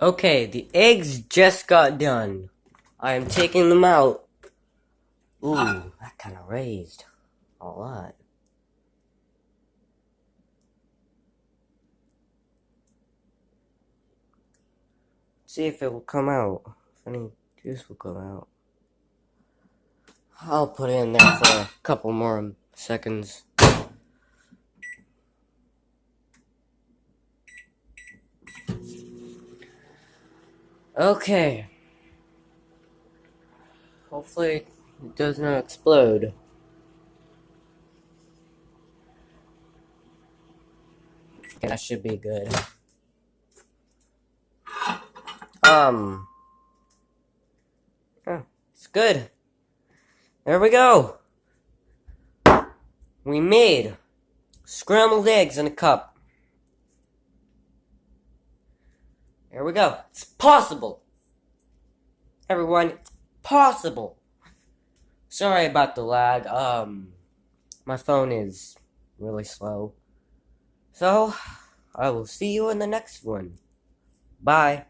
Okay, the eggs just got done. I am taking them out. Ooh, that kind of raised a lot. See if it will come out. If any juice will come out. I'll put it in there for a couple more seconds. Okay. Hopefully it does not explode. Okay, that should be good. Oh, it's good. There we go. We made scrambled eggs in a cup. Here we go. It's possible. Everyone, it's possible. Sorry about the lag. My phone is really slow. So, I will see you in the next one. Bye.